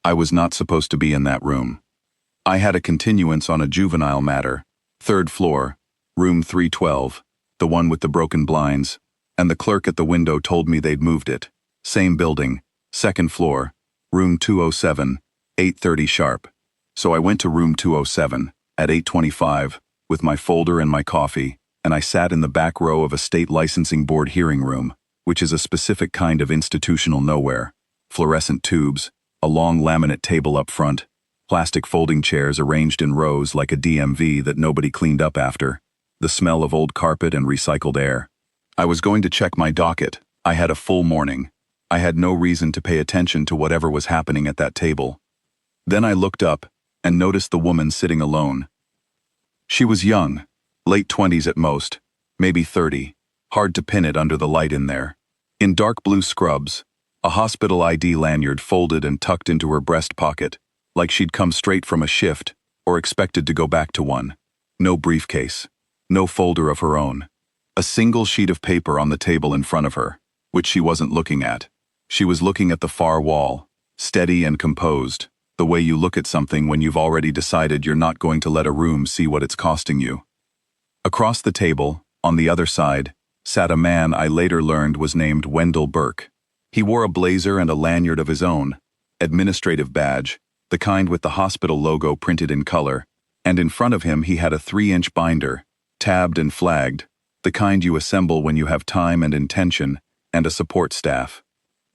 I was not supposed to be in that room. I had a continuance on a juvenile matter, 3rd floor, room 312, the one with the broken blinds, and the clerk at the window told me they'd moved it. Same building, 2nd floor, room 207, 8:30 sharp. So I went to room 207, at 8:25, with my folder and my coffee, and I sat in the back row of a state licensing board hearing room, which is a specific kind of institutional nowhere. Fluorescent tubes, a long laminate table up front, plastic folding chairs arranged in rows like a DMV that nobody cleaned up after, the smell of old carpet and recycled air. I was going to check my docket. I had a full morning. I had no reason to pay attention to whatever was happening at that table. Then I looked up and noticed the woman sitting alone. She was young, late 20s at most, maybe 30, hard to pin it under the light in there. In dark blue scrubs, a hospital ID lanyard folded and tucked into her breast pocket, like she'd come straight from a shift or expected to go back to one. No briefcase, no folder of her own. A single sheet of paper on the table in front of her, which she wasn't looking at. She was looking at the far wall, steady and composed, the way you look at something when you've already decided you're not going to let a room see what it's costing you. Across the table, on the other side, sat a man I later learned was named Wendell Burke. He wore a blazer and a lanyard of his own, administrative badge, the kind with the hospital logo printed in color, and in front of him he had a 3-inch binder, tabbed and flagged, the kind you assemble when you have time and intention, and a support staff.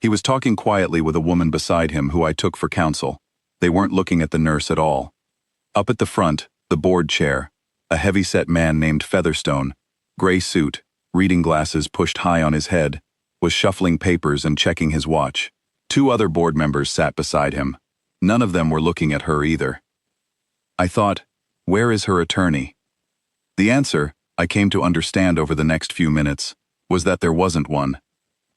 He was talking quietly with a woman beside him who I took for counsel. They weren't looking at the nurse at all. Up at the front, the board chair, a heavy-set man named Featherstone, gray suit, reading glasses pushed high on his head, was shuffling papers and checking his watch. 2 other board members sat beside him. None of them were looking at her either. I thought, where is her attorney? The answer, I came to understand over the next few minutes, was that there wasn't one.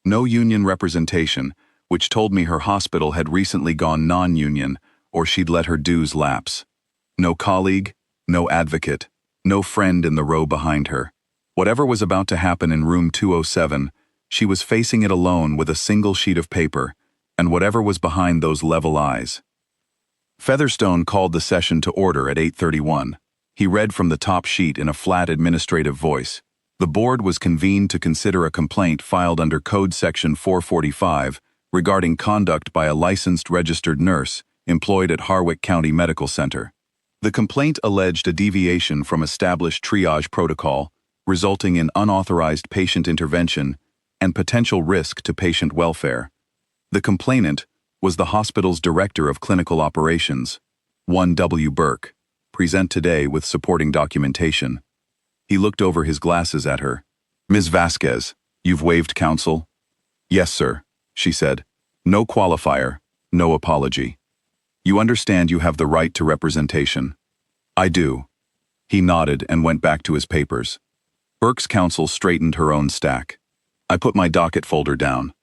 No union representation, which told me her hospital had recently gone non-union or she'd let her dues lapse. No colleague, no advocate, no friend in the row behind her. Whatever was about to happen in room 207, she was facing it alone with a single sheet of paper, and whatever was behind those level eyes. Featherstone called the session to order at 8:31. He read from the top sheet in a flat administrative voice. The board was convened to consider a complaint filed under Code Section 445 regarding conduct by a licensed registered nurse employed at Harwick County Medical Center. The complaint alleged a deviation from established triage protocol, resulting in unauthorized patient intervention and potential risk to patient welfare. The complainant was the hospital's Director of Clinical Operations, 1 W. Burke, present today with supporting documentation. He looked over his glasses at her. Ms. Vasquez, you've waived counsel? Yes, sir, she said. No qualifier, no apology. You understand you have the right to representation? I do. He nodded and went back to his papers. Burke's counsel straightened her own stack. I put my docket folder down.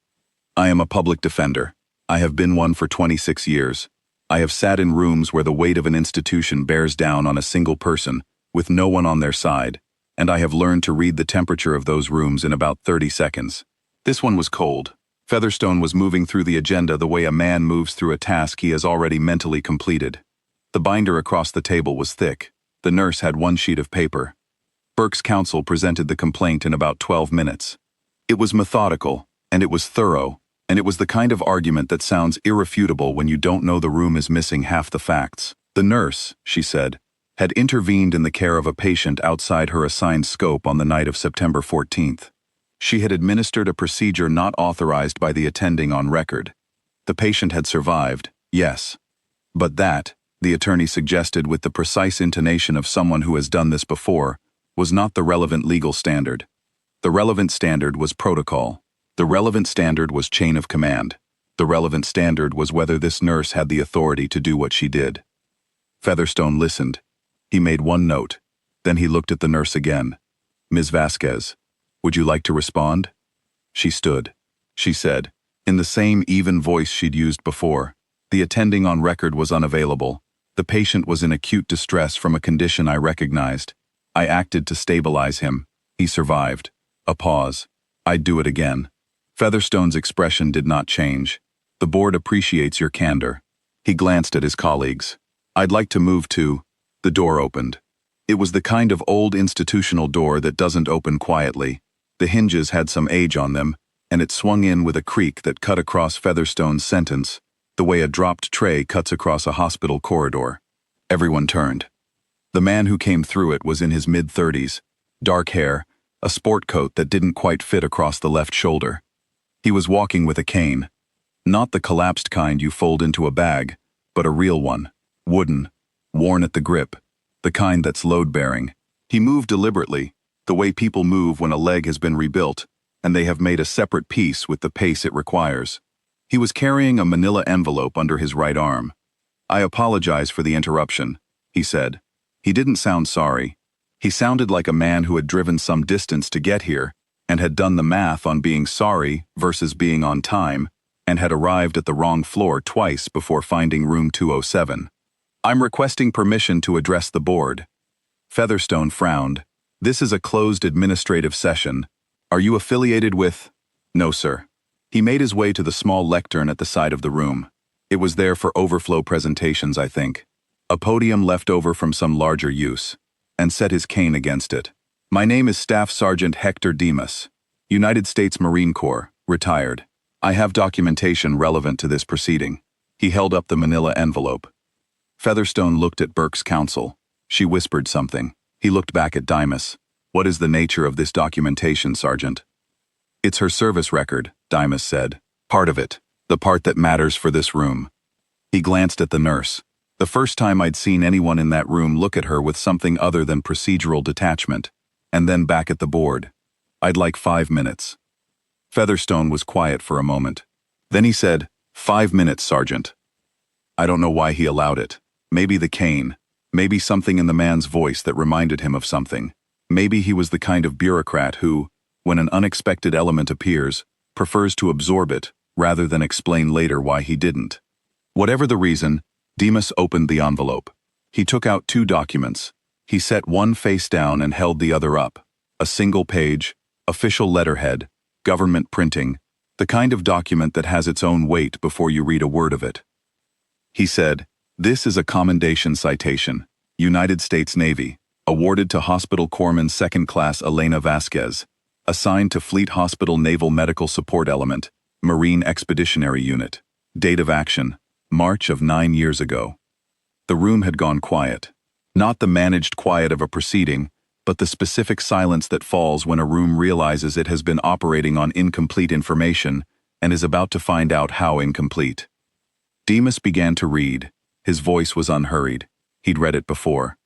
I am a public defender. I have been one for 26 years. I have sat in rooms where the weight of an institution bears down on a single person, with no one on their side, and I have learned to read the temperature of those rooms in about 30 seconds. This one was cold. Featherstone was moving through the agenda the way a man moves through a task he has already mentally completed. The binder across the table was thick. The nurse had 1 sheet of paper. Burke's counsel presented the complaint in about 12 minutes. It was methodical, and it was thorough, and it was the kind of argument that sounds irrefutable when you don't know the room is missing half the facts. The nurse, she said, had intervened in the care of a patient outside her assigned scope on the night of September 14th. She had administered a procedure not authorized by the attending on record. The patient had survived, yes. But that, the attorney suggested with the precise intonation of someone who has done this before, was not the relevant legal standard. The relevant standard was protocol. The relevant standard was chain of command. The relevant standard was whether this nurse had the authority to do what she did. Featherstone listened. He made 1 note. Then he looked at the nurse again. Ms. Vasquez, would you like to respond? She stood. She said, in the same even voice she'd used before. The attending on record was unavailable. The patient was in acute distress from a condition I recognized. I acted to stabilize him. He survived. A pause. I'd do it again. Featherstone's expression did not change. The board appreciates your candor. He glanced at his colleagues. "I'd like to move to—" The door opened. It was the kind of old institutional door that doesn't open quietly. The hinges had some age on them, and it swung in with a creak that cut across Featherstone's sentence, the way a dropped tray cuts across a hospital corridor. Everyone turned. The man who came through it was in his mid-30s, dark hair, a sport coat that didn't quite fit across the left shoulder. He was walking with a cane. Not the collapsed kind you fold into a bag, but a real one, wooden, worn at the grip, the kind that's load-bearing. He moved deliberately, the way people move when a leg has been rebuilt, and they have made a separate piece with the pace it requires. He was carrying a manila envelope under his right arm. "I apologize for the interruption," he said. He didn't sound sorry. He sounded like a man who had driven some distance to get here, and had done the math on being sorry versus being on time, and had arrived at the wrong floor twice before finding room 207. "I'm requesting permission to address the board." Featherstone frowned. "This is a closed administrative session. Are you affiliated with—" "No, sir." He made his way to the small lectern at the side of the room. It was there for overflow presentations, I think. A podium left over from some larger use, and set his cane against it. "My name is Staff Sergeant Hector Demas, United States Marine Corps, retired. I have documentation relevant to this proceeding." He held up the manila envelope. Featherstone looked at Burke's counsel. She whispered something. He looked back at Demas. "What is the nature of this documentation, Sergeant?" "It's her service record," Demas said. "Part of it. The part that matters for this room." He glanced at the nurse. The first time I'd seen anyone in that room look at her with something other than procedural detachment, and then back at the board. "I'd like 5 minutes." Featherstone was quiet for a moment. Then he said, "5 minutes, Sergeant." I don't know why he allowed it. Maybe the cane. Maybe something in the man's voice that reminded him of something. Maybe he was the kind of bureaucrat who, when an unexpected element appears, prefers to absorb it rather than explain later why he didn't. Whatever the reason, Demas opened the envelope. He took out 2 documents. He set one face down and held the other up. A single page, official letterhead, government printing, the kind of document that has its own weight before you read a word of it. He said, "This is a commendation citation, United States Navy, awarded to Hospital Corpsman 2nd Class Elena Vasquez, assigned to Fleet Hospital Naval Medical Support Element, Marine Expeditionary Unit. Date of action, March of 9 years ago." The room had gone quiet. Not the managed quiet of a proceeding, but the specific silence that falls when a room realizes it has been operating on incomplete information and is about to find out how incomplete. Demas began to read. His voice was unhurried. He'd read it before.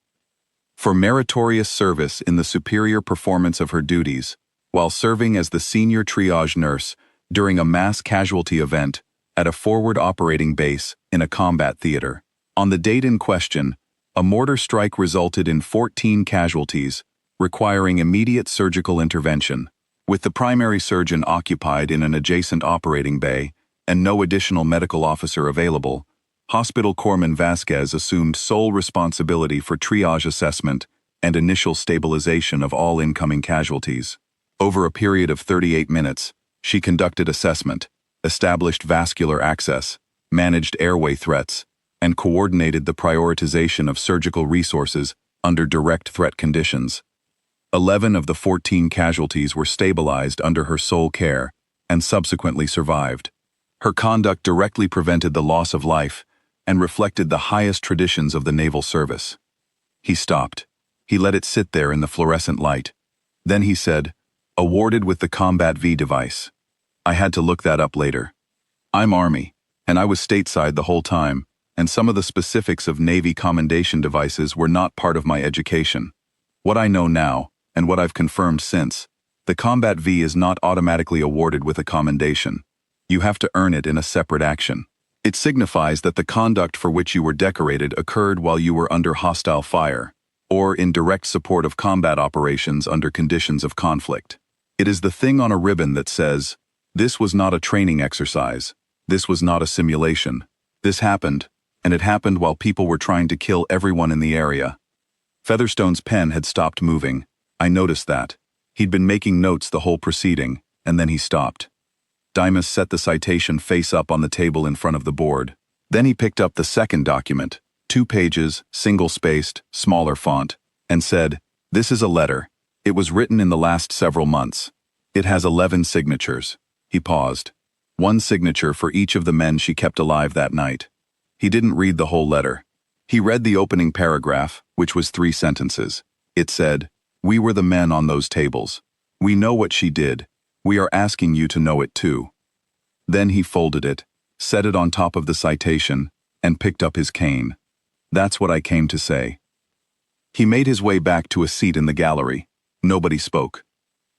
"For meritorious service in the superior performance of her duties, while serving as the senior triage nurse during a mass casualty event at a forward operating base in a combat theater. On the date in question, a mortar strike resulted in 14 casualties, requiring immediate surgical intervention. With the primary surgeon occupied in an adjacent operating bay and no additional medical officer available, Hospital Corpsman Vasquez assumed sole responsibility for triage assessment and initial stabilization of all incoming casualties. Over a period of 38 minutes, she conducted assessment, established vascular access, managed airway threats, and coordinated the prioritization of surgical resources under direct threat conditions. 11 of the 14 casualties were stabilized under her sole care and subsequently survived. Her conduct directly prevented the loss of life and reflected the highest traditions of the naval service. He stopped. He let it sit there in the fluorescent light. Then he said, "Awarded with the Combat V device." I had to look that up later. I'm Army, and I was stateside the whole time, and some of the specifics of Navy commendation devices were not part of my education. What I know now, and what I've confirmed since, the Combat V is not automatically awarded with a commendation. You have to earn it in a separate action. It signifies that the conduct for which you were decorated occurred while you were under hostile fire, or in direct support of combat operations under conditions of conflict. It is the thing on a ribbon that says, "This was not a training exercise. This was not a simulation. This happened, and it happened while people were trying to kill everyone in the area." Featherstone's pen had stopped moving. I noticed that. He'd been making notes the whole proceeding, and then he stopped. Demas set the citation face up on the table in front of the board. Then he picked up the second document, 2 pages, single-spaced, smaller font, and said, "This is a letter. It was written in the last several months. It has 11 signatures." He paused. 1 signature for each of the men she kept alive that night. He didn't read the whole letter. He read the opening paragraph, which was 3 sentences. It said, "We were the men on those tables. We know what she did. We are asking you to know it too." Then he folded it, set it on top of the citation, and picked up his cane. "That's what I came to say." He made his way back to a seat in the gallery. Nobody spoke.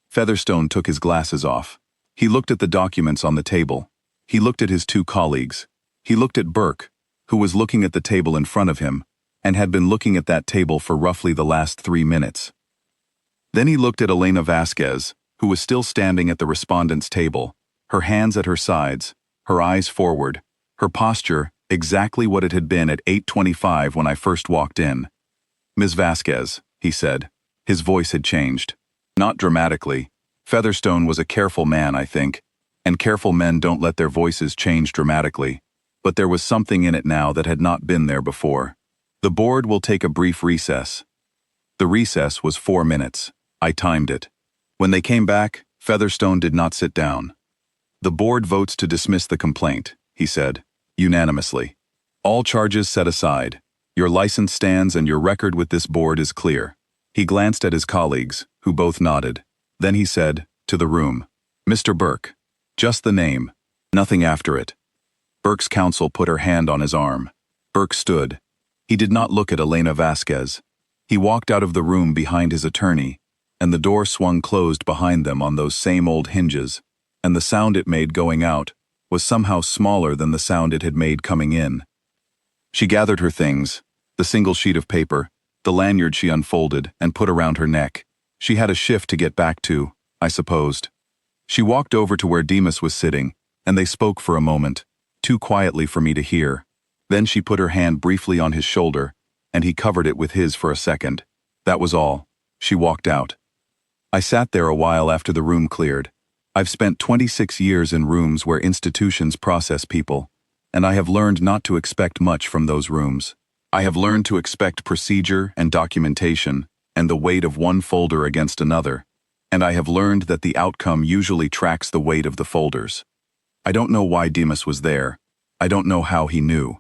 Featherstone took his glasses off. He looked at the documents on the table. He looked at his 2 colleagues. He looked at Burke, who was looking at the table in front of him, and had been looking at that table for roughly the last 3 minutes. Then he looked at Elena Vasquez, who was still standing at the respondent's table, her hands at her sides, her eyes forward, her posture exactly what it had been at 8:25 when I first walked in. "Ms. Vasquez," he said. His voice had changed. Not dramatically. Featherstone was a careful man, I think, and careful men don't let their voices change dramatically, but there was something in it now that had not been there before. "The board will take a brief recess." The recess was 4 minutes. I timed it. When they came back, Featherstone did not sit down. "The board votes to dismiss the complaint," he said, unanimously. "All charges set aside. Your license stands and your record with this board is clear." He glanced at his colleagues, who both nodded. Then he said, to the room, "Mr. Burke. Just the name. Nothing after it." Burke's counsel put her hand on his arm. Burke stood. He did not look at Elena Vasquez. He walked out of the room behind his attorney, and the door swung closed behind them on those same old hinges, and the sound it made going out was somehow smaller than the sound it had made coming in. She gathered her things, the single sheet of paper, the lanyard she unfolded and put around her neck. She had a shift to get back to, I supposed. She walked over to where Demas was sitting, and they spoke for a moment, too quietly for me to hear. Then she put her hand briefly on his shoulder, and he covered it with his for a second. That was all. She walked out. I sat there a while after the room cleared. I've spent 26 years in rooms where institutions process people, and I have learned not to expect much from those rooms. I have learned to expect procedure and documentation and the weight of one folder against another, and I have learned that the outcome usually tracks the weight of the folders. I don't know why Demas was there. I don't know how he knew.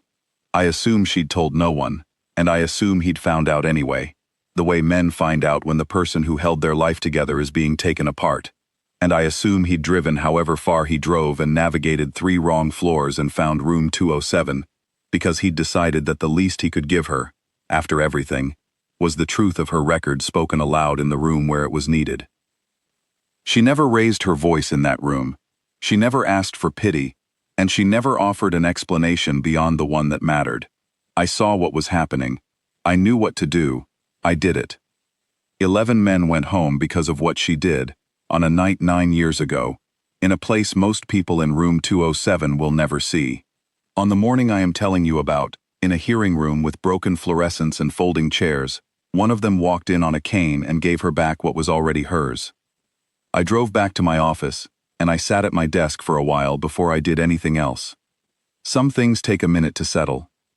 I assume she'd told no one, and I assume he'd found out anyway, the way men find out when the person who held their life together is being taken apart. And I assume he'd driven however far he drove and navigated 3 wrong floors and found room 207, because he'd decided that the least he could give her, after everything, was the truth of her record spoken aloud in the room where it was needed. She never raised her voice in that room. She never asked for pity, and she never offered an explanation beyond the one that mattered. I saw what was happening. I knew what to do. I did it. 11 men went home because of what she did, on a night 9 years ago, in a place most people in room 207 will never see. On the morning I am telling you about, in a hearing room with broken fluorescents and folding chairs, one of them walked in on a cane and gave her back what was already hers. I drove back to my office, and I sat at my desk for a while before I did anything else. Some things take a minute to settle.